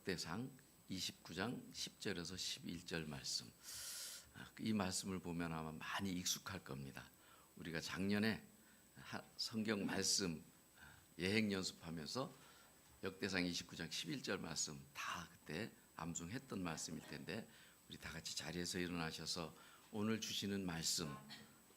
역대상 29장 10절에서 11절 말씀. 이 말씀을 보면 아마 많이 익숙할 겁니다. 우리가 작년에 성경 말씀 예행 연습하면서 역대상 29장 11절 말씀 다 그때 암송했던 말씀일 텐데, 우리 다 같이 자리에서 일어나셔서 오늘 주시는 말씀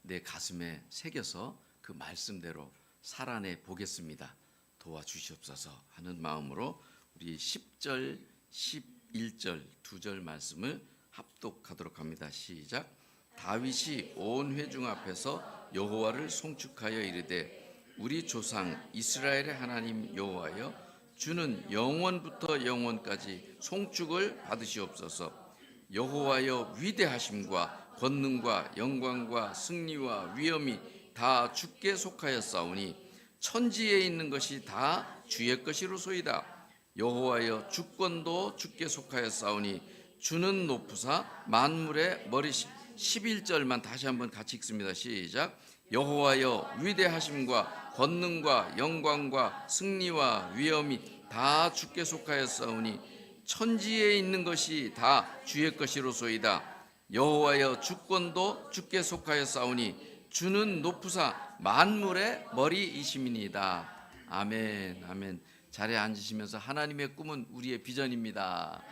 내 가슴에 새겨서 그 말씀대로 살아내 보겠습니다. 도와주시옵소서 하는 마음으로 우리 10절, 11절 두 절 말씀을 합독하도록 합니다. 시작. 다윗이 온 회중 앞에서 여호와를 송축하여 이르되, 우리 조상 이스라엘의 하나님 여호와여, 주는 영원부터 영원까지 송축을 받으시옵소서. 여호와여, 위대하심과 권능과 영광과 승리와 위엄이 다 주께 속하였사오니 천지에 있는 것이 다 주의 것이로소이다. 여호와여, 주권도 주께 속하였사오니 주는 높으사 만물의 머리시. 11절만 다시 한번 같이 읽습니다. 시작. 여호와여, 위대하심과 권능과 영광과 승리와 위엄이 다 주께 속하였사오니 천지에 있는 것이 다 주의 것이로소이다. 여호와여, 주권도 주께 속하였사오니 주는 높으사 만물의 머리이심이니이다. 아멘. 아멘. 자리에 앉으시면서 하나님의 꿈은 우리의 비전입니다.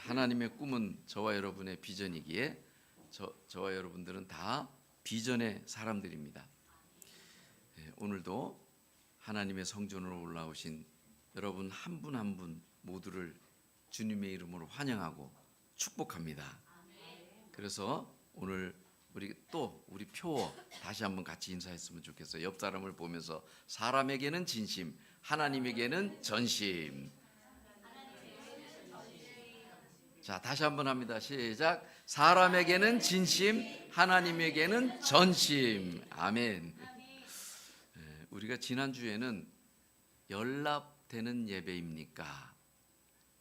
하나님의 꿈은 저와 여러분의 비전이기에 저와 여러분들은 다 비전의 사람들입니다. 오늘도 하나님의 성전으로 올라오신 여러분 한 분 한 분 모두를 주님의 이름으로 환영하고 축복합니다. 그래서 오늘 우리 표어 다시 한번 같이 인사했으면 좋겠어요. 옆 사람을 보면서 사람에게는 진심, 하나님에게는 전심. 자, 다시 한번 합니다. 시작. 사람에게는 진심, 하나님에게는 전심. 아멘. 우리가 지난주에는 연락되는 예배입니까?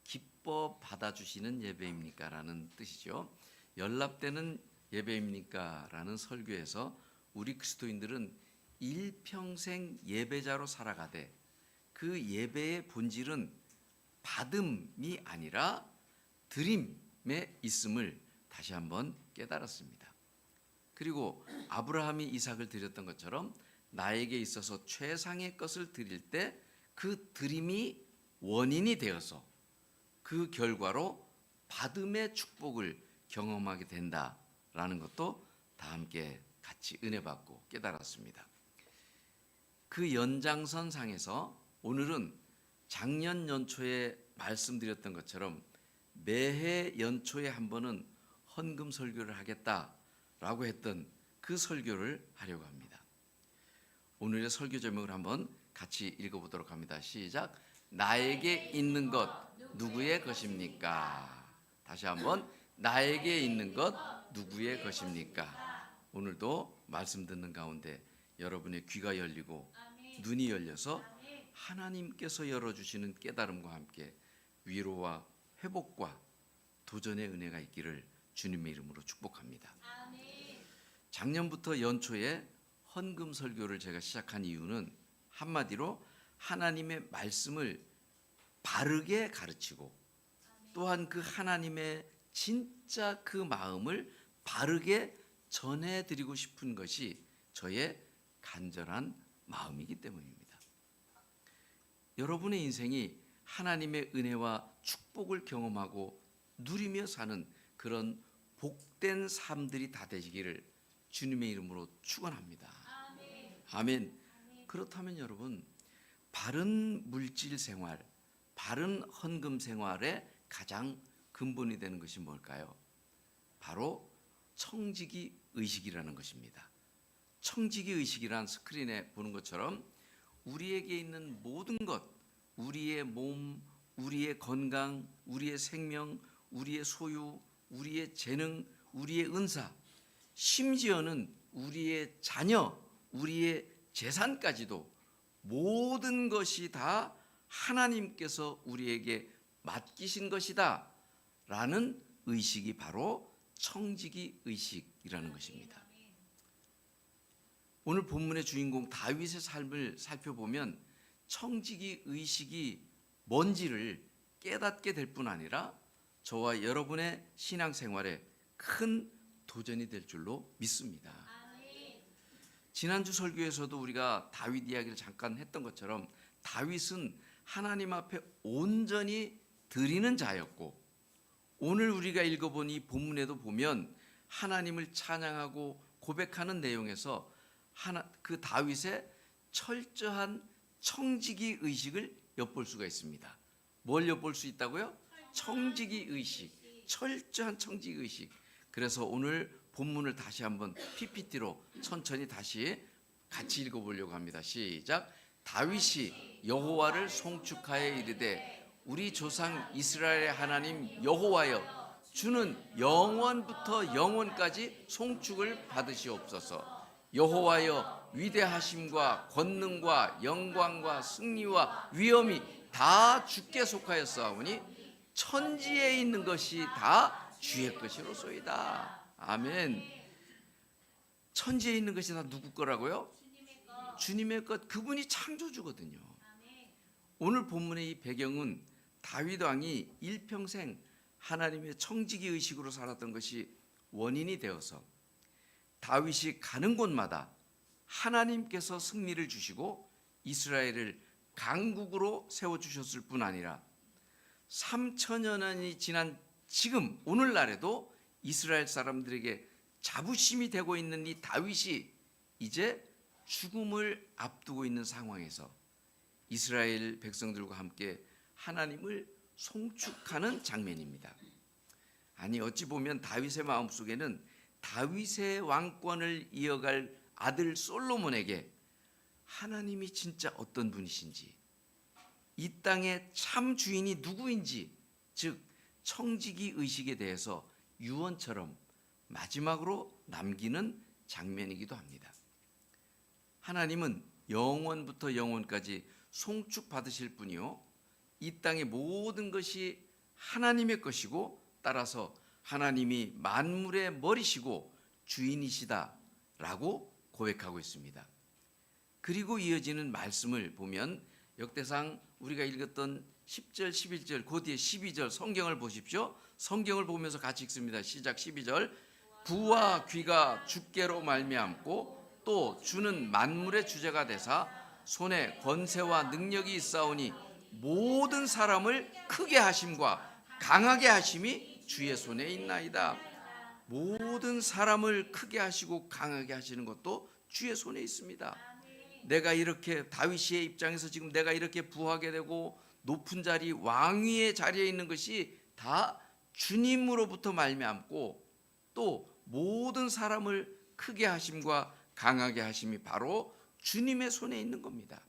기뻐 받아주시는 예배입니까? 라는 뜻이죠. 연락되는 예배입니까? 라는 설교에서 우리 그리스도인들은 일평생 예배자로 살아가되 그 예배의 본질은 받음이 아니라 드림에 있음을 다시 한번 깨달았습니다. 그리고 아브라함이 이삭을 드렸던 것처럼 나에게 있어서 최상의 것을 드릴 때 그 드림이 원인이 되어서 그 결과로 받음의 축복을 경험하게 된다라는 것도 다 함께 같이 은혜 받고 깨달았습니다. 그 연장선상에서 오늘은 작년 연초에 말씀드렸던 것처럼 매해 연초에 한 번은 헌금 설교를 하겠다라고 했던 그 설교를 하려고 합니다. 오늘의 설교 제목을 한번 같이 읽어보도록 합니다. 시작. 나에게 있는 것 누구의 것입니까? 다시 한번. 나에게 있는 것 누구의 것입니까? 오늘도 말씀 듣는 가운데 여러분의 귀가 열리고 눈이 열려서 하나님께서 열어주시는 깨달음과 함께 위로와 회복과 도전의 은혜가 있기를 주님의 이름으로 축복합니다. 작년부터 연초에 헌금 설교를 제가 시작한 이유는 한마디로 하나님의 말씀을 바르게 가르치고 또한 그 하나님의 진짜 그 마음을 바르게 전해드리고 싶은 것이 저의 간절한 마음이기 때문입니다. 여러분의 인생이 하나님의 은혜와 축복을 경험하고 누리며 사는 그런 복된 삶들이 다 되시기를 주님의 이름으로 축원합니다. 아멘. 그렇다면 여러분, 바른 물질 생활, 바른 헌금 생활의 가장 근본이 되는 것이 뭘까요? 바로 청지기 의식이라는 것입니다. 청지기 의식이란 스크린에 보는 것처럼 우리에게 있는 모든 것, 우리의 몸, 우리의 건강, 우리의 생명, 우리의 소유, 우리의 재능, 우리의 은사, 심지어는 우리의 자녀, 우리의 재산까지도 모든 것이 다 하나님께서 우리에게 맡기신 것이다 라는 의식이 바로 청지기 의식이라는 것입니다. 오늘 본문의 주인공 다윗의 삶을 살펴보면 청지기 의식이 뭔지를 깨닫게 될 뿐 아니라 저와 여러분의 신앙생활에 큰 도전이 될 줄로 믿습니다. 지난주 설교에서도 우리가 다윗 이야기를 잠깐 했던 것처럼 다윗은 하나님 앞에 온전히 드리는 자였고, 오늘 우리가 읽어본 이 본문에도 보면 하나님을 찬양하고 고백하는 내용에서 그 다윗의 철저한 청지기 의식을 엿볼 수가 있습니다. 뭘 엿볼 수 있다고요? 청지기 의식, 철저한 청지기 의식. 그래서 오늘 본문을 다시 한번 PPT로 천천히 다시 같이 읽어보려고 합니다. 시작. 다윗이 여호와를 송축하여 이르되 우리 조상 이스라엘의 하나님 여호와여, 주는 영원부터 영원까지 송축을 받으시옵소서. 여호와여, 위대하심과 권능과 영광과 승리와 위엄이 다 주께 속하였사오니 천지에 있는 것이 다 주의 것이로소이다. 아멘. 천지에 있는 것이 다 누구 거라고요? 주님의 것. 그분이 창조주거든요. 오늘 본문의 이 배경은 다윗 왕이 일평생 하나님의 청지기 의식으로 살았던 것이 원인이 되어서 다윗이 가는 곳마다 하나님께서 승리를 주시고 이스라엘을 강국으로 세워주셨을 뿐 아니라 3천여 년이 지난 지금 오늘날에도 이스라엘 사람들에게 자부심이 되고 있는 이 다윗이 이제 죽음을 앞두고 있는 상황에서 이스라엘 백성들과 함께 하나님을 송축하는 장면입니다. 아니, 어찌 보면 다윗의 마음속에는 다윗의 왕권을 이어갈 아들 솔로몬에게 하나님이 진짜 어떤 분이신지, 이 땅의 참 주인이 누구인지, 즉 청지기 의식에 대해서 유언처럼 마지막으로 남기는 장면이기도 합니다. 하나님은 영원부터 영원까지 송축받으실 분이요, 이 땅의 모든 것이 하나님의 것이고, 따라서 하나님이 만물의 머리시고 주인이시다라고 고백하고 있습니다. 그리고 이어지는 말씀을 보면 역대상 우리가 읽었던 10절, 11절, 그 뒤에 12절 성경을 보십시오. 성경을 보면서 같이 읽습니다. 시작. 12절. 부와 귀가 주께로 말미암고 또 주는 만물의 주제가 되사 손에 권세와 능력이 있사오니 모든 사람을 크게 하심과 강하게 하심이 주의 손에 있나이다. 모든 사람을 크게 하시고 강하게 하시는 것도 주의 손에 있습니다. 내가 이렇게 다윗의 입장에서 지금 내가 이렇게 부하게 되고 높은 자리, 왕위의 자리에 있는 것이 다 주님으로부터 말미암고 또 모든 사람을 크게 하심과 강하게 하심이 바로 주님의 손에 있는 겁니다.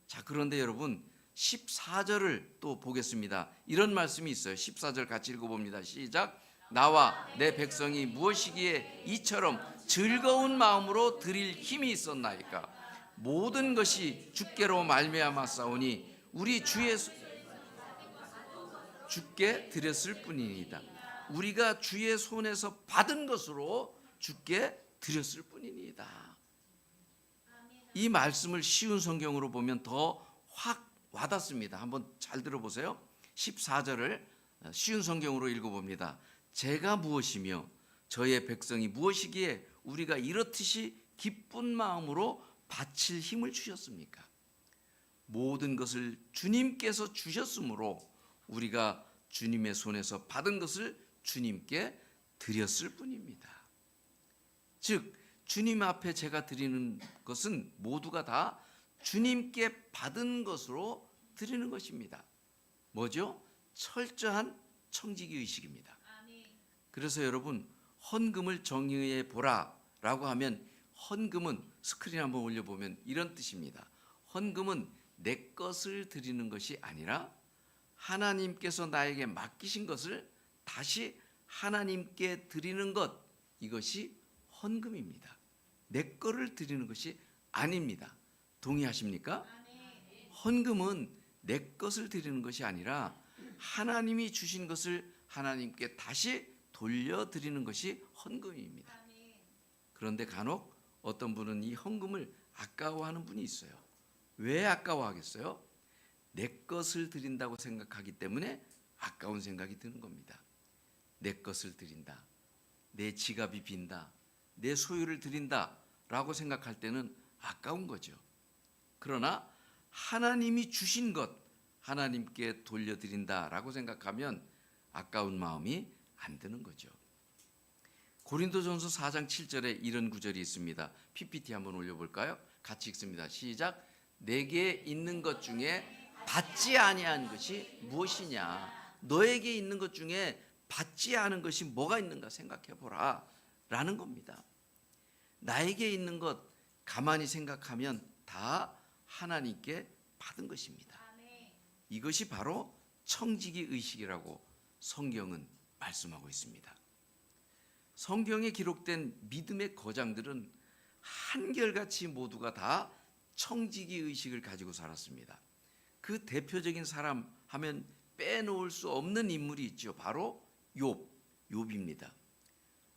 자, 그런데 여러분 14절을 또 보겠습니다. 이런 말씀이 있어요. 14절 같이 읽어봅니다. 시작. 나와 내 백성이 무엇이기에 이처럼 즐거운 마음으로 드릴 힘이 있었나이까. 모든 것이 주께로 말미암았사오니 우리 주께 드렸을 뿐이니이다. 우리가 주의 손에서 받은 것으로 주께 드렸을 뿐이니이다. 이 말씀을 쉬운 성경으로 보면 더 확 와닿습니다. 한번 잘 들어보세요. 14절을 쉬운 성경으로 읽어봅니다. 제가 무엇이며 저의 백성이 무엇이기에 우리가 이렇듯이 기쁜 마음으로 바칠 힘을 주셨습니까? 모든 것을 주님께서 주셨으므로 우리가 주님의 손에서 받은 것을 주님께 드렸을 뿐입니다. 즉 주님 앞에 제가 드리는 것은 모두가 다 주님께 받은 것으로 드리는 것입니다. 뭐죠? 철저한 청지기 의식입니다. 그래서 여러분 헌금을 정의해 보라라고 하면 헌금은 스크린 한번 올려보면 이런 뜻입니다. 헌금은 내 것을 드리는 것이 아니라 하나님께서 나에게 맡기신 것을 다시 하나님께 드리는 것, 이것이 헌금입니다. 내 거를 드리는 것이 아닙니다. 동의하십니까? 헌금은 내 것을 드리는 것이 아니라 하나님이 주신 것을 하나님께 다시 돌려드리는 것이 헌금입니다. 그런데 간혹 어떤 분은 이 헌금을 아까워하는 분이 있어요. 왜 아까워하겠어요? 내 것을 드린다고 생각하기 때문에 아까운 생각이 드는 겁니다. 내 것을 드린다, 내 지갑이 빈다, 내 소유를 드린다라고 생각할 때는 아까운 거죠. 그러나 하나님이 주신 것 하나님께 돌려드린다라고 생각하면 아까운 마음이 안 드는 거죠. 고린도전서 4장 7절에 이런 구절이 있습니다. PPT 한번 올려볼까요? 같이 읽습니다. 시작. 내게 있는 것 중에 받지 아니한 것이 무엇이냐? 너에게 있는 것 중에 받지 않은 것이 뭐가 있는가 생각해보라 라는 겁니다. 나에게 있는 것 가만히 생각하면 다 하나님께 받은 것입니다. 이것이 바로 청지기 의식이라고 성경은 말씀하고 있습니다. 성경에 기록된 믿음의 거장들은 한결같이 모두가 다 청지기 의식을 가지고 살았습니다. 그 대표적인 사람 하면 빼놓을 수 없는 인물이 있죠. 바로 욥입니다.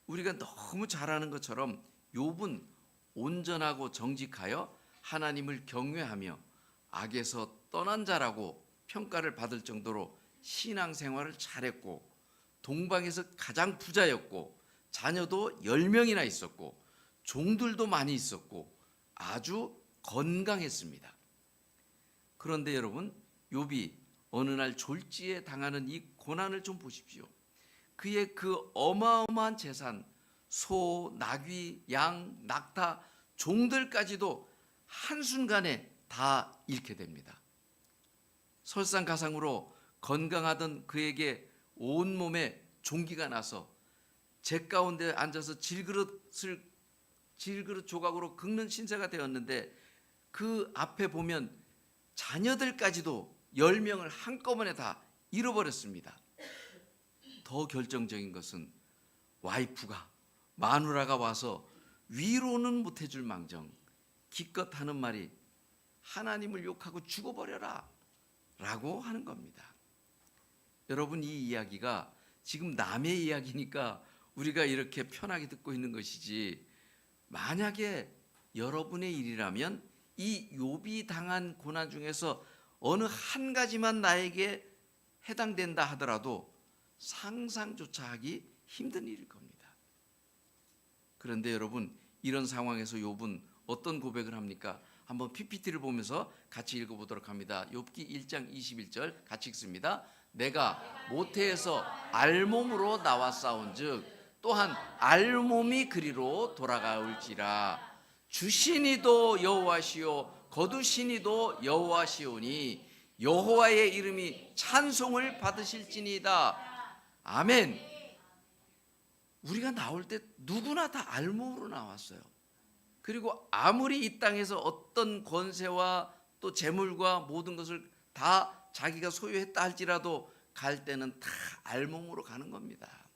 우리가 너무 잘 아는 것처럼 욥은 온전하고 정직하여 하나님을 경외하며 악에서 떠난 자라고 평가를 받을 정도로 신앙생활을 잘했고 동방에서 가장 부자였고 자녀도 10명이나 있었고 종들도 많이 있었고 아주 건강했습니다. 그런데 여러분, 욥이 어느 날 졸지에 당하는 이 고난을 좀 보십시오. 그의 그 어마어마한 재산, 소, 나귀, 양, 낙타, 종들까지도 한순간에 다 잃게 됩니다. 설상가상으로 건강하던 그에게 온몸에 종기가 나서 재 가운데 앉아서 질그릇 조각으로 긁는 신세가 되었는데 그 앞에 보면 자녀들까지도 10명을 한꺼번에 다 잃어버렸습니다. 더 결정적인 것은 와이프가, 마누라가 와서 위로는 못해줄 망정 기껏 하는 말이 하나님을 욕하고 죽어버려라 라고 하는 겁니다. 여러분, 이 이야기가 지금 남의 이야기니까 우리가 이렇게 편하게 듣고 있는 것이지, 만약에 여러분의 일이라면 이 욥이 당한 고난 중에서 어느 한 가지만 나에게 해당된다 하더라도 상상조차 하기 힘든 일일 겁니다. 그런데 여러분, 이런 상황에서 욥은 어떤 고백을 합니까? 한번 PPT를 보면서 같이 읽어보도록 합니다. 욥기 1장 21절 같이 읽습니다. 내가 모태에서 알몸으로 나왔사온즉 또한 알몸이 그리로 돌아가올지라. 주시니도 여호와시요 거두시니도 여호와시오니 여호와의 이름이 찬송을 받으실지니이다. 아멘. 우리가 나올 때 누구나 다 알몸으로 나왔어요. 그리고 아무리 이 땅에서 어떤 권세와 또 재물과 모든 것을 다 자기가 소유했다 할지라도 갈 때는 다 알몸으로 가는 겁니다.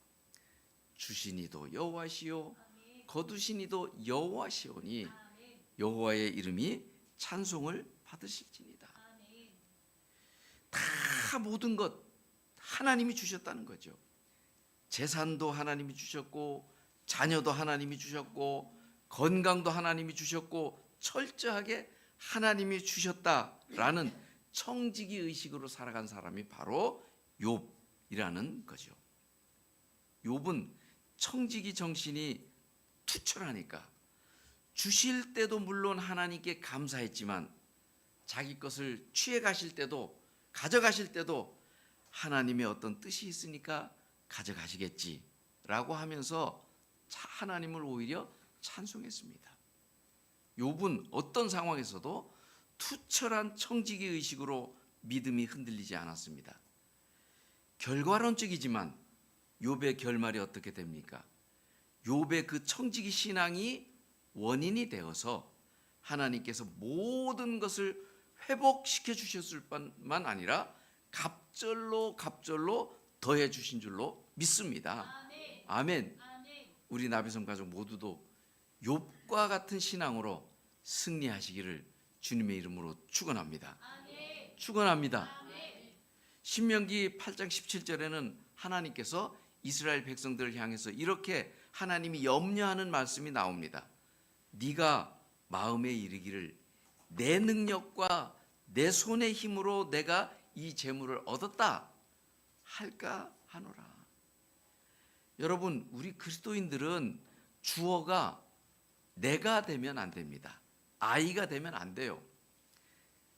주시니도 여호와시요 거두시니도 여호와시오니 여호와의 이름이 찬송을 받으실지니이다. 다 모든 것 하나님이 주셨다는 거죠. 재산도 하나님이 주셨고 자녀도 하나님이 주셨고 건강도 하나님이 주셨고 철저하게 하나님이 주셨다라는 청지기 의식으로 살아간 사람이 바로 욥이라는 거죠. 욥은 청지기 정신이 투철하니까 주실 때도 물론 하나님께 감사했지만 자기 것을 취해 가실 때도 가져가실 때도 하나님의 어떤 뜻이 있으니까 가져가시겠지라고 하면서 하나님을 오히려 찬송했습니다. 욥은 어떤 상황에서도 투철한 청지기 의식으로 믿음이 흔들리지 않았습니다. 결과론적이지만 욥의 결말이 어떻게 됩니까? 욥의 그 청지기 신앙이 원인이 되어서 하나님께서 모든 것을 회복시켜 주셨을 뿐만 아니라 갑절로 더해 주신 줄로 믿습니다. 아멘. 우리 나비섬 가족 모두도 욥과 같은 신앙으로 승리하시기를 주님의 이름으로 축원합니다. 축원합니다. 신명기 8장 17절에는 하나님께서 이스라엘 백성들을 향해서 이렇게 하나님이 염려하는 말씀이 나옵니다. 네가 마음에 이르기를 내 능력과 내 손의 힘으로 내가 이 재물을 얻었다 할까 하노라. 여러분, 우리 그리스도인들은 주어가 내가 되면 안 됩니다. 아이가 되면 안 돼요.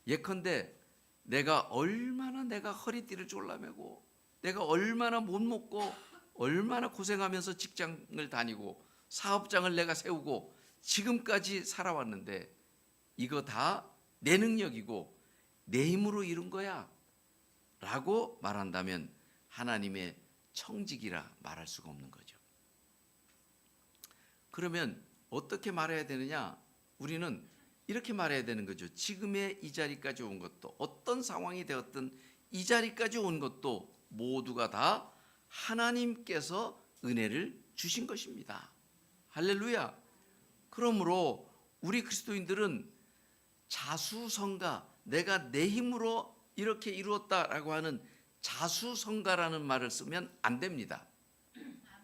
예컨대 내가 허리띠를 졸라매고 내가 얼마나 못 먹고 얼마나 고생하면서 직장을 다니고 사업장을 내가 세우고 지금까지 살아왔는데 이거 다 내 능력이고 내 힘으로 이룬 거야 라고 말한다면 하나님의 청직이라 말할 수가 없는 거죠. 그러면 어떻게 말해야 되느냐? 우리는 이렇게 말해야 되는 거죠. 지금의 이 자리까지 온 것도, 어떤 상황이 되었든 이 자리까지 온 것도 모두가 다 하나님께서 은혜를 주신 것입니다. 할렐루야. 그러므로 우리 그리스도인들은 자수성가, 내가 내 힘으로 이렇게 이루었다라고 하는 자수성가라는 말을 쓰면 안 됩니다.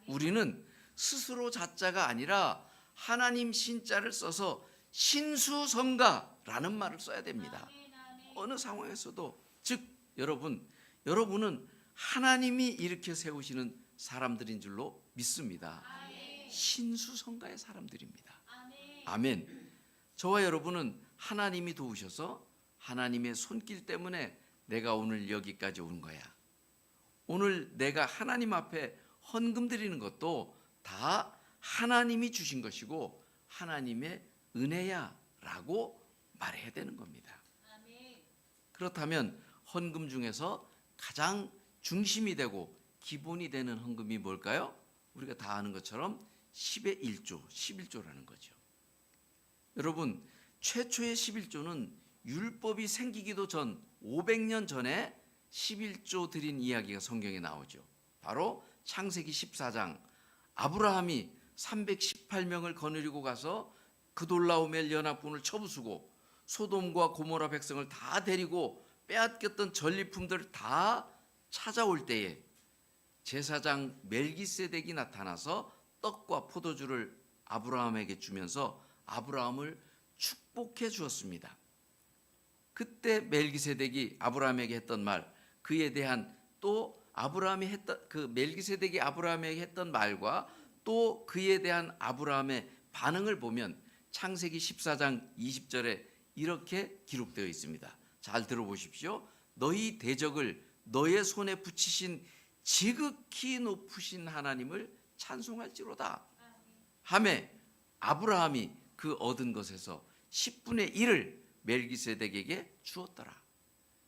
우리는 스스로 자자가 아니라 하나님 신자를 써서 신수성가라는 말을 써야 됩니다. 어느 상황에서도, 즉 여러분은 하나님이 일으켜 세우시는 사람들인 줄로 믿습니다. 신수성가의 사람들입니다. 아멘. 저와 여러분은 하나님이 도우셔서 하나님의 손길 때문에 내가 오늘 여기까지 온 거야. 오늘 내가 하나님 앞에 헌금 드리는 것도 다 하나님이 주신 것이고 하나님의 은혜야 라고 말해야 되는 겁니다. 그렇다면 헌금 중에서 가장 중심이 되고 기본이 되는 헌금이 뭘까요? 우리가 다 아는 것처럼 10의 1조, 11조라는 거죠. 여러분, 최초의 11조는 율법이 생기기도 전 500년 전에 11조 드린 이야기가 성경에 나오죠. 바로 창세기 14장, 아브라함이 318명을 거느리고 가서 그돌라오멜 연합군을 쳐부수고 소돔과 고모라 백성을 다 데리고 빼앗겼던 전리품들을 다 찾아올 때에 제사장 멜기세덱이 나타나서 떡과 포도주를 아브라함에게 주면서 아브라함을 축복해 주었습니다. 그때 멜기세덱이 아브라함에게 했던 말, 그에 대한 또 아브라함이 했던 그 멜기세덱이 아브라함에게 했던 말과 또 그에 대한 아브라함의 반응을 보면 창세기 14장 20절에 이렇게 기록되어 있습니다. 잘 들어보십시오. 너희 대적을 너의 손에 붙이신 지극히 높으신 하나님을 찬송할지로다 하매 아브라함이 그 얻은 것에서 10분의 1을 멜기세덱에게 주었더라.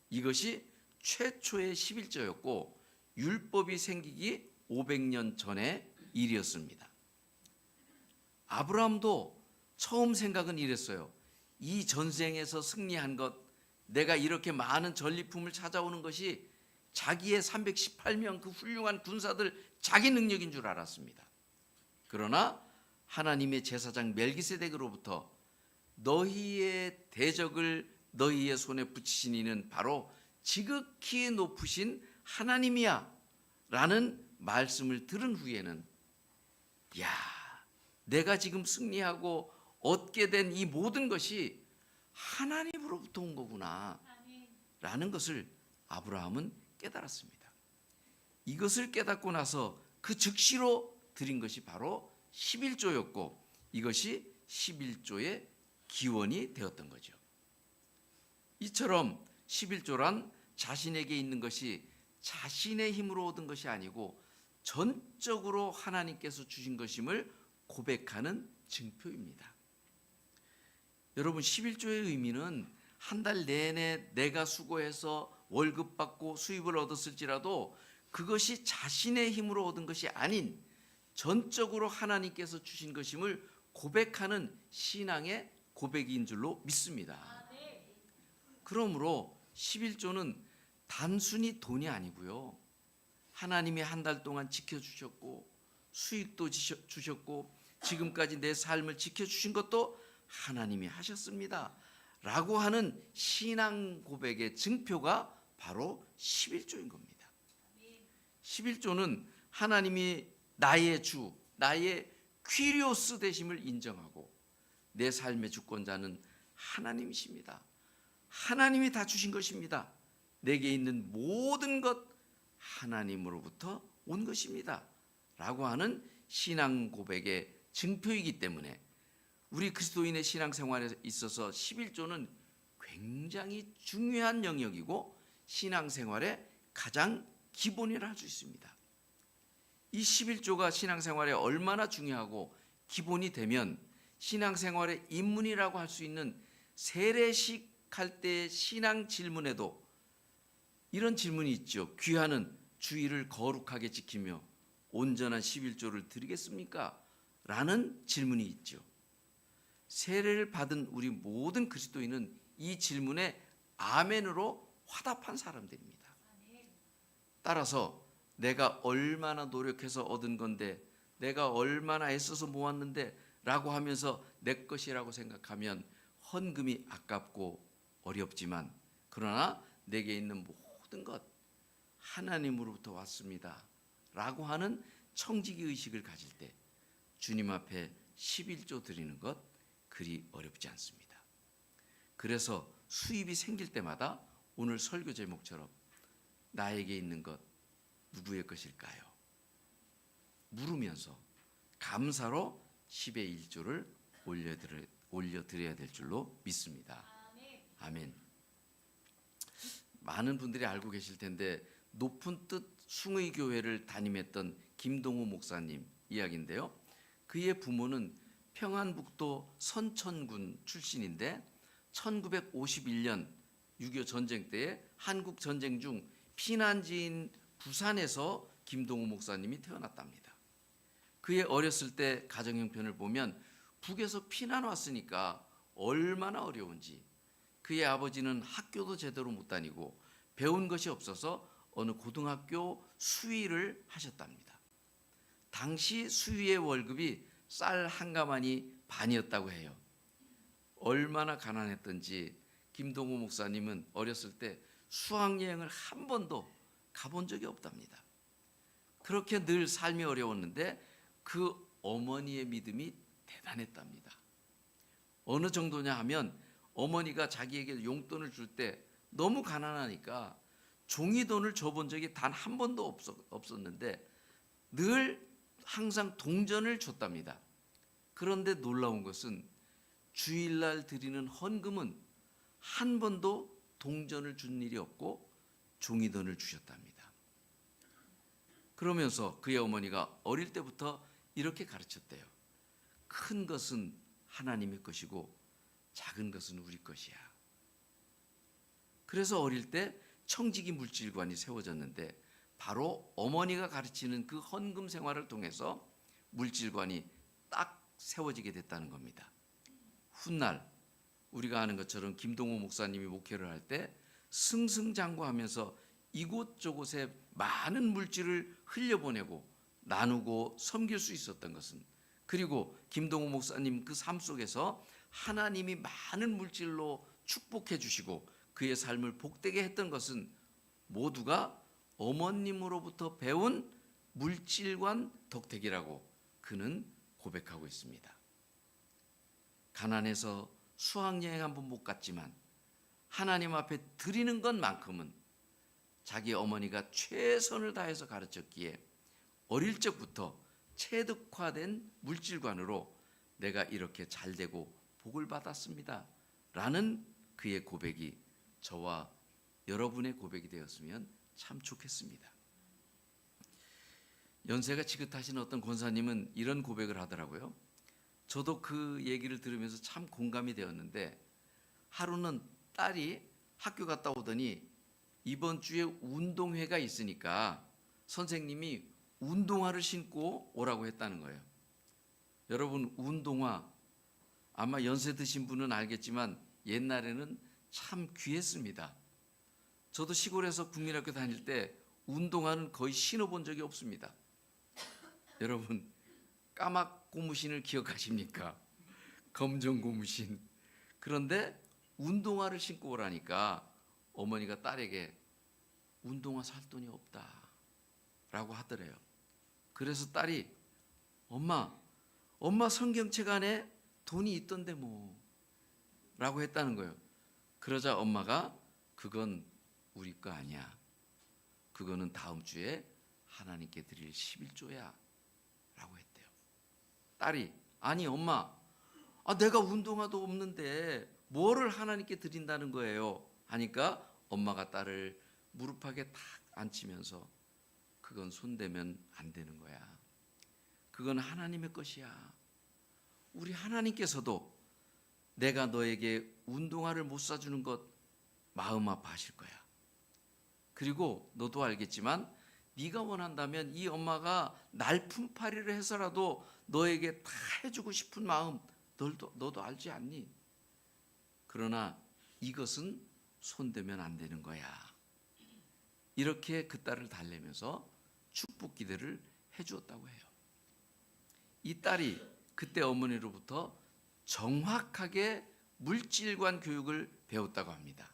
이것이 최초의 11조였고 율법이 생기기 500년 전의 일이었습니다. 아브라함도 처음 생각은 이랬어요. 이 전쟁에서 승리한 것, 내가 이렇게 많은 전리품을 찾아오는 것이 자기의 318명 그 훌륭한 군사들 자기 능력인 줄 알았습니다. 그러나 하나님의 제사장 멜기세덱으로부터 너희의 대적을 너희의 손에 붙이신 이는 바로 지극히 높으신 하나님이야 라는 말씀을 들은 후에는 야, 내가 지금 승리하고 얻게 된 이 모든 것이 하나님으로부터 온 거구나 라는 것을 아브라함은 깨달았습니다. 이것을 깨닫고 나서 그 즉시로 드린 것이 바로 11조였고 이것이 11조의 기원이 되었던 거죠. 이처럼 11조란 자신에게 있는 것이 자신의 힘으로 얻은 것이 아니고 전적으로 하나님께서 주신 것임을 고백하는 증표입니다. 여러분, 11조의 의미는 한 달 내내 내가 수고해서 월급 받고 수입을 얻었을지라도 그것이 자신의 힘으로 얻은 것이 아닌 전적으로 하나님께서 주신 것임을 고백하는 신앙의 고백인 줄로 믿습니다. 그러므로 11조는 단순히 돈이 아니고요. 하나님이 한 달 동안 지켜주셨고 수익도 주셨고 지금까지 내 삶을 지켜주신 것도 하나님이 하셨습니다 라고 하는 신앙 고백의 증표가 바로 11조인 겁니다. 11조는 하나님이 나의 주, 나의 퀴리오스 되심을 인정하고 내 삶의 주권자는 하나님이십니다. 하나님이 다 주신 것입니다. 내게 있는 모든 것 하나님으로부터 온 것입니다. 라고 하는 신앙 고백의 증표이기 때문에 우리 그리스도인의 신앙생활에 있어서 11조는 굉장히 중요한 영역이고 신앙생활의 가장 기본이라 할 수 있습니다. 이 11조가 신앙생활에 얼마나 중요하고 기본이 되면 신앙생활의 입문이라고 할 수 있는 세례식 할 때의 신앙 질문에도 이런 질문이 있죠. 귀하는 주일을 거룩하게 지키며 온전한 11조를 드리겠습니까? 라는 질문이 있죠. 세례를 받은 우리 모든 그리스도인은 이 질문에 아멘으로 화답한 사람들입니다. 따라서 내가 얼마나 노력해서 얻은 건데, 내가 얼마나 애써서 모았는데 라고 하면서 내 것이라고 생각하면 헌금이 아깝고 어렵지만, 그러나 내게 있는 모든 것 하나님으로부터 왔습니다 라고 하는 청지기 의식을 가질 때 주님 앞에 11조 드리는 것 그리 어렵지 않습니다. 그래서 수입이 생길 때마다 오늘 설교 제목처럼 나에게 있는 것 누구의 것일까요? 물으면서 감사로 10의 1조를 올려드려야 될 줄로 믿습니다. 아멘. 많은 분들이 알고 계실 텐데 높은 뜻 숭의교회를 담임했던 김동호 목사님 이야기인데요. 그의 부모는 평안북도 선천군 출신인데 1951년 6.25 전쟁 때에 한국 전쟁 중 피난지인 부산에서 김동호 목사님이 태어났답니다. 그의 어렸을 때 가정 형편을 보면 북에서 피난 왔으니까 얼마나 어려운지, 그의 아버지는 학교도 제대로 못 다니고 배운 것이 없어서 어느 고등학교 수의를 하셨답니다. 당시 수의의 월급이 쌀 한 가마니 반이었다고 해요. 얼마나 가난했던지 김동호 목사님은 어렸을 때 수학여행을 한 번도 가본 적이 없답니다. 그렇게 늘 삶이 어려웠는데 그 어머니의 믿음이 대단했답니다. 어느 정도냐 하면 어머니가 자기에게 용돈을 줄 때 너무 가난하니까 종이돈을 줘본 적이 단 한 번도 없었는데 늘 항상 동전을 줬답니다. 그런데 놀라운 것은 주일날 드리는 헌금은 한 번도 동전을 준 일이 없고 종이돈을 주셨답니다. 그러면서 그의 어머니가 어릴 때부터 이렇게 가르쳤대요. 큰 것은 하나님의 것이고 작은 것은 우리 것이야. 그래서 어릴 때 청지기 물질관이 세워졌는데 바로 어머니가 가르치는 그 헌금 생활을 통해서 물질관이 딱 세워지게 됐다는 겁니다. 훗날 우리가 아는 것처럼 김동호 목사님이 목회를 할 때 승승장구하면서 이곳저곳에 많은 물질을 흘려보내고 나누고 섬길 수 있었던 것은, 그리고 김동호 목사님 그 삶 속에서 하나님이 많은 물질로 축복해 주시고 그의 삶을 복되게 했던 것은 모두가 어머님으로부터 배운 물질관 덕택이라고 그는 고백하고 있습니다. 가난해서 수학여행 한 번 못 갔지만 하나님 앞에 드리는 것만큼은 자기 어머니가 최선을 다해서 가르쳤기에 어릴 적부터 체득화된 물질관으로 내가 이렇게 잘되고 복을 받았습니다 라는 그의 고백이 저와 여러분의 고백이 되었으면 참 좋겠습니다. 연세가 지긋하신 어떤 권사님은 이런 고백을 하더라고요. 저도 그 얘기를 들으면서 참 공감이 되었는데, 하루는 딸이 학교 갔다 오더니 이번 주에 운동회가 있으니까 선생님이 운동화를 신고 오라고 했다는 거예요. 여러분, 운동화 아마 연세 드신 분은 알겠지만 옛날에는 참 귀했습니다. 저도 시골에서 국민학교 다닐 때 운동화는 거의 신어본 적이 없습니다. 여러분, 까막 고무신을 기억하십니까? 검정 고무신. 그런데 운동화를 신고 오라니까 어머니가 딸에게 운동화 살 돈이 없다 라고 하더래요. 그래서 딸이 엄마 성경책 안에 돈이 있던데 뭐 라고 했다는 거예요. 그러자 엄마가 그건 우리 거 아니야. 그거는 다음 주에 하나님께 드릴 11조야 라고 했대요. 딸이 아니 엄마, 내가 운동화도 없는데 뭐를 하나님께 드린다는 거예요 하니까 엄마가 딸을 무릎팍에 탁 앉히면서 그건 손대면 안 되는 거야. 그건 하나님의 것이야. 우리 하나님께서도 내가 너에게 운동화를 못 사주는 것 마음 아파하실 거야. 그리고 너도 알겠지만 네가 원한다면 이 엄마가 날품팔이를 해서라도 너에게 다 해주고 싶은 마음 너도 알지 않니? 그러나 이것은 손대면 안 되는 거야. 이렇게 그 딸을 달래면서 축복 기도를 해주었다고 해요. 이 딸이 그때 어머니로부터 정확하게 물질관 교육을 배웠다고 합니다.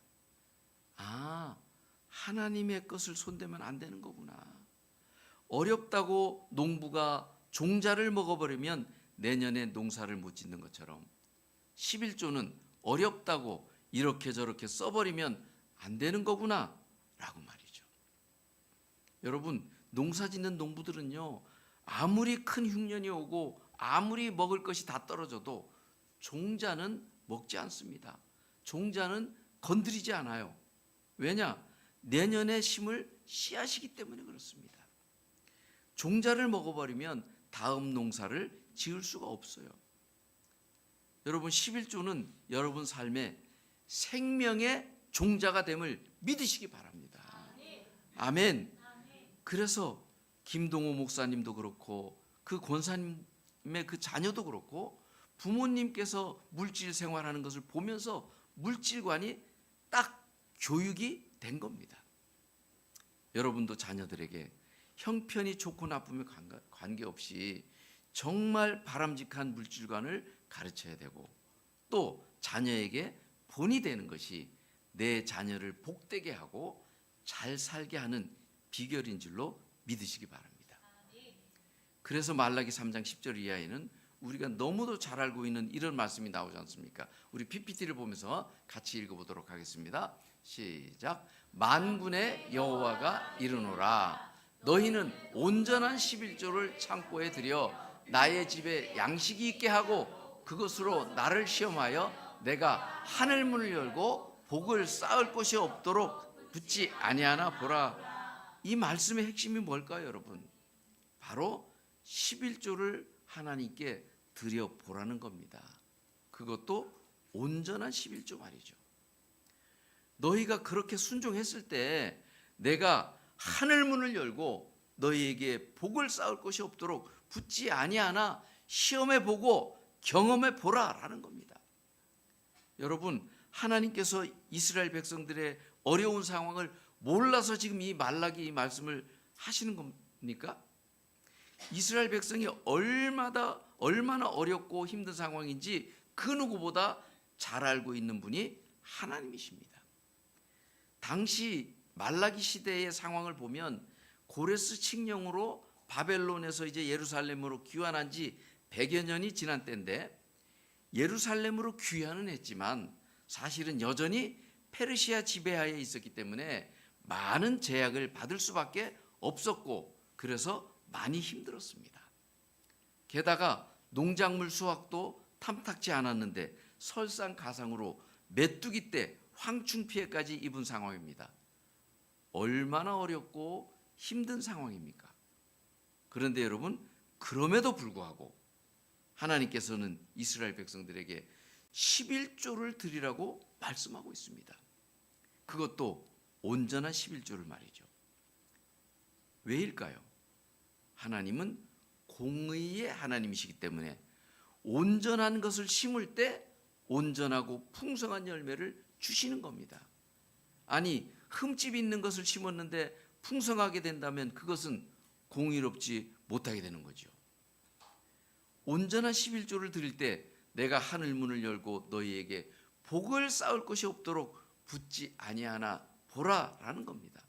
하나님의 것을 손대면 안 되는 거구나. 어렵다고 농부가 종자를 먹어버리면 내년에 농사를 못 짓는 것처럼 11조는 어렵다고 이렇게 저렇게 써버리면 안 되는 거구나 라고 말이죠. 여러분, 농사 짓는 농부들은요, 아무리 큰 흉년이 오고 아무리 먹을 것이 다 떨어져도 종자는 먹지 않습니다. 종자는 건드리지 않아요. 왜냐? 내년에 심을 씨앗이기 때문에 그렇습니다. 종자를 먹어버리면 다음 농사를 지을 수가 없어요. 여러분, 11조는 여러분 삶에 생명의 종자가 됨을 믿으시기 바랍니다. 아멘. 그래서 김동호 목사님도 그렇고 그 권사님의 그 자녀도 그렇고 부모님께서 물질 생활하는 것을 보면서 물질관이 딱 교육이 된 겁니다. 여러분도 자녀들에게 형편이 좋고 나쁨에 관계없이 정말 바람직한 물질관을 가르쳐야 되고 또 자녀에게 본이 되는 것이 내 자녀를 복되게 하고 잘 살게 하는 비결인 줄로 믿으시기 바랍니다. 그래서 말라기 3장 10절 이하에는 우리가 너무도 잘 알고 있는 이런 말씀이 나오지 않습니까? 우리 PPT를 보면서 같이 읽어보도록 하겠습니다. 시작. 만군의 여호와가 이르노라 너희는 온전한 11조를 창고에 들여 나의 집에 양식이 있게 하고 그것으로 나를 시험하여 내가 하늘 문을 열고 복을 쌓을 곳이 없도록 붙지 아니하나 보라. 이 말씀의 핵심이 뭘까요, 여러분? 바로 11조를 하나님께 드려보라는 겁니다. 그것도 온전한 11조 말이죠. 너희가 그렇게 순종했을 때 내가 하늘 문을 열고 너희에게 복을 쌓을 것이 없도록 붙지 아니하나 시험해 보고 경험해 보라라는 겁니다. 여러분, 하나님께서 이스라엘 백성들의 어려운 상황을 몰라서 지금 이 말라기 이 말씀을 하시는 겁니까? 이스라엘 백성이 얼마나 어렵고 힘든 상황인지 그 누구보다 잘 알고 있는 분이 하나님이십니다. 당시 말라기 시대의 상황을 보면 고레스 칙령으로 바벨론에서 이제 예루살렘으로 귀환한 지 100여 년이 지난 때인데 예루살렘으로 귀환은 했지만 사실은 여전히 페르시아 지배하에 있었기 때문에 많은 제약을 받을 수밖에 없었고 그래서 많이 힘들었습니다. 게다가 농작물 수확도 탐탁지 않았는데 설상가상으로 메뚜기 때 황충 피해까지 입은 상황입니다. 얼마나 어렵고 힘든 상황입니까? 그런데 여러분, 그럼에도 불구하고 하나님께서는 이스라엘 백성들에게 11조를 드리라고 말씀하고 있습니다. 그것도 온전한 11조를 말이죠. 왜일까요? 하나님은 공의의 하나님이시기 때문에 온전한 것을 심을 때 온전하고 풍성한 열매를 주시는 겁니다. 아니, 흠집 있는 것을 심었는데 풍성하게 된다면 그것은 공의롭지 못하게 되는 거죠. 온전한 11조를 드릴 때 내가 하늘 문을 열고 너희에게 복을 쌓을 것이 없도록 붙지 아니하나 보라라는 겁니다.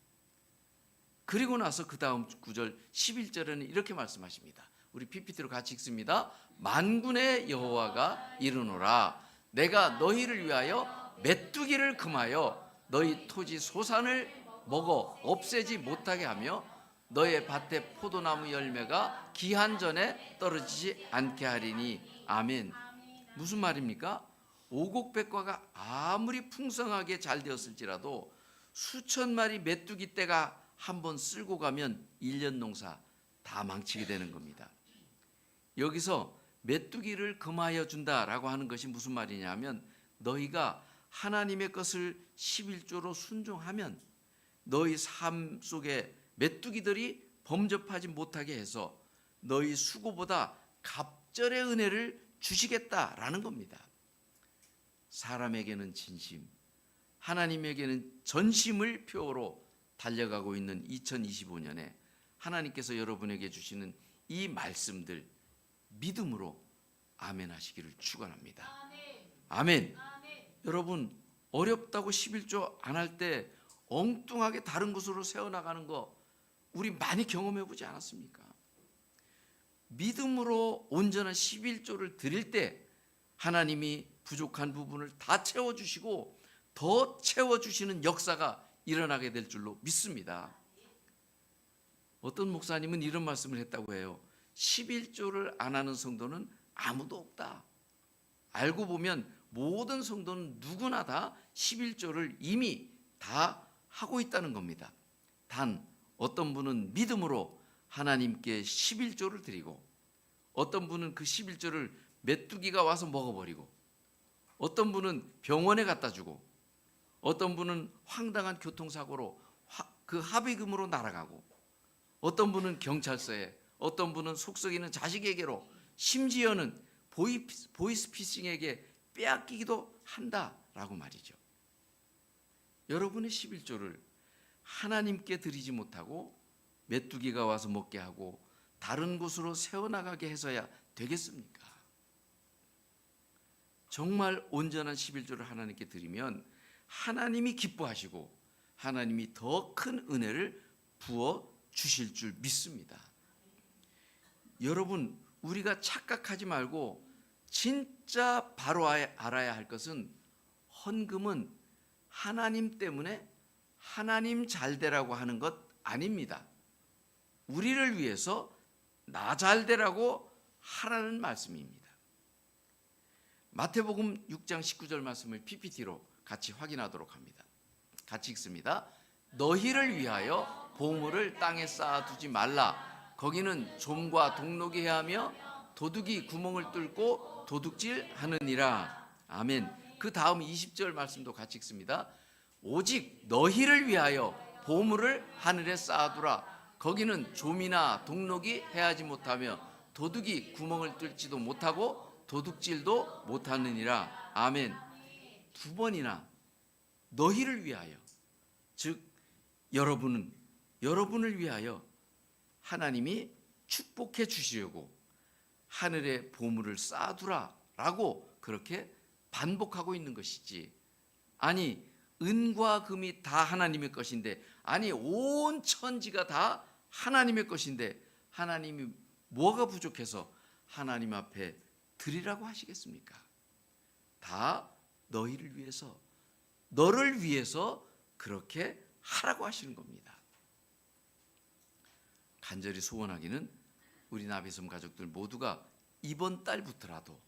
그리고 나서 그 다음 9절 11절에는 이렇게 말씀하십니다. 우리 PPT로 같이 읽습니다. 만군의 여호와가 이르노라 내가 너희를 위하여 메뚜기를 금하여 너희 토지 소산을 먹어 없애지 못하게 하며 너의 밭에 포도나무 열매가 기한 전에 떨어지지 않게 하리니. 아멘. 무슨 말입니까? 오곡백과가 아무리 풍성하게 잘 되었을지라도 수천 마리 메뚜기 떼가 한번 쓸고 가면 1년 농사 다 망치게 되는 겁니다. 여기서 메뚜기를 금하여 준다라고 하는 것이 무슨 말이냐면, 너희가 하나님의 것을 11조로 순종하면 너희 삶 속에 메뚜기들이 범접하지 못하게 해서 너희 수고보다 갑절의 은혜를 주시겠다라는 겁니다. 사람에게는 진심, 하나님에게는 전심을 표로 달려가고 있는 2025년에 하나님께서 여러분에게 주시는 이 말씀들 믿음으로 아멘 하시기를 축원합니다. 아멘. 여러분, 어렵다고 11조 안 할 때 엉뚱하게 다른 곳으로 세워나가는 거 우리 많이 경험해 보지 않았습니까? 믿음으로 온전한 11조를 드릴 때 하나님이 부족한 부분을 다 채워주시고 더 채워주시는 역사가 일어나게 될 줄로 믿습니다. 어떤 목사님은 이런 말씀을 했다고 해요. 11조를 안 하는 성도는 아무도 없다. 알고 보면 모든 성도는 누구나 다 11조를 이미 다 하고 있다는 겁니다. 단 어떤 분은 믿음으로 하나님께 11조를 드리고, 어떤 분은 그 11조를 메뚜기가 와서 먹어버리고, 어떤 분은 병원에 갖다 주고, 어떤 분은 황당한 교통사고로 그 합의금으로 날아가고, 어떤 분은 경찰서에, 어떤 분은 속썩이는 자식에게로, 심지어는 보이스피싱에게 빼앗기기도 한다라고 말이죠. 여러분의 11조를 하나님께 드리지 못하고 메뚜기가 와서 먹게 하고 다른 곳으로 세워나가게 해서야 되겠습니까? 정말 온전한 11조를 하나님께 드리면 하나님이 기뻐하시고 하나님이 더 큰 은혜를 부어 주실 줄 믿습니다. 여러분, 우리가 착각하지 말고 진짜 바로 알아야 할 것은, 헌금은 하나님 때문에 하나님 잘되라고 하는 것 아닙니다. 우리를 위해서 나 잘되라고 하라는 말씀입니다. 마태복음 6장 19절 말씀을 PPT로 같이 확인하도록 합니다. 같이 읽습니다. 너희를 위하여 보물을 땅에 쌓아두지 말라. 거기는 좀과 동록이 해하며 도둑이 구멍을 뚫고 도둑질하느니라. 아멘. 그 다음 20절 말씀도 같이 읽습니다. 오직 너희를 위하여 보물을 하늘에 쌓아두라. 거기는 좀이나 동록이 해하지 못하며 도둑이 구멍을 뚫지도 못하고 도둑질도 못하느니라. 아멘. 두 번이나 너희를 위하여, 즉 여러분을 위하여 하나님이 축복해 주시려고 하늘에 보물을 쌓아두라라고 그렇게 반복하고 있는 것이지, 아니 은과 금이 다 하나님의 것인데, 아니 온 천지가 다 하나님의 것인데 하나님이 뭐가 부족해서 하나님 앞에 드리라고 하시겠습니까? 다 너희를 위해서, 너를 위해서 그렇게 하라고 하시는 겁니다. 간절히 소원하기는 우리 나비섬 가족들 모두가 이번 달부터라도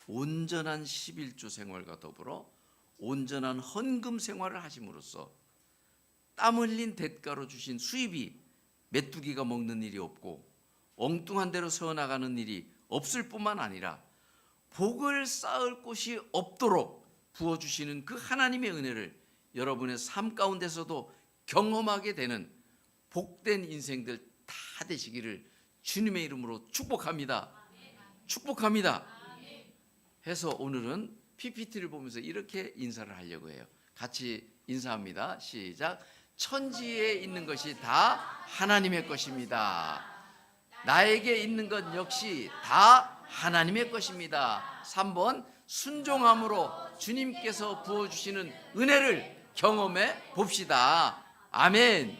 온전한 11조 생활과 더불어 온전한 헌금 생활을 하심으로써 땀 흘린 대가로 주신 수입이 메뚜기가 먹는 일이 없고 엉뚱한 대로 세워나가는 일이 없을 뿐만 아니라 복을 쌓을 곳이 없도록 부어주시는 그 하나님의 은혜를 여러분의 삶 가운데서도 경험하게 되는 복된 인생들 다 되시기를 주님의 이름으로 축복합니다. 축복합니다. 해서 오늘은 PPT를 보면서 이렇게 인사를 하려고 해요. 같이 인사합니다. 시작. 천지에 있는 것이 다 하나님의 것입니다. 나에게 있는 것 역시 다 하나님의 것입니다. 3번, 순종함으로 주님께서 부어주시는 은혜를 경험해 봅시다. 아멘.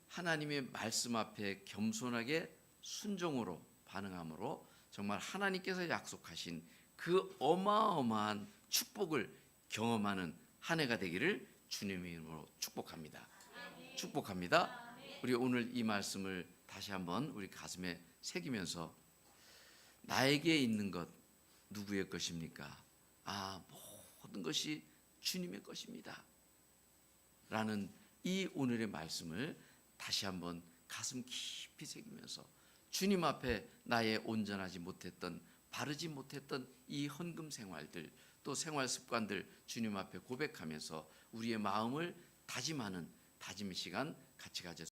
하나님의 말씀 앞에 겸손하게 순종으로 반응함으로 정말 하나님께서 약속하신 그 어마어마한 축복을 경험하는 한 해가 되기를 주님의 이름으로 축복합니다. 축복합니다. 우리 오늘 이 말씀을 다시 한번 우리 가슴에 새기면서 나에게 있는 것 누구의 것입니까? 모든 것이 주님의 것입니다. 라는 이 오늘의 말씀을 다시 한번 가슴 깊이 새기면서 주님 앞에 나의 온전하지 못했던, 바르지 못했던 이 헌금 생활들, 또 생활 습관들 주님 앞에 고백하면서 우리의 마음을 다짐하는 다짐의 시간 같이 가졌습니다.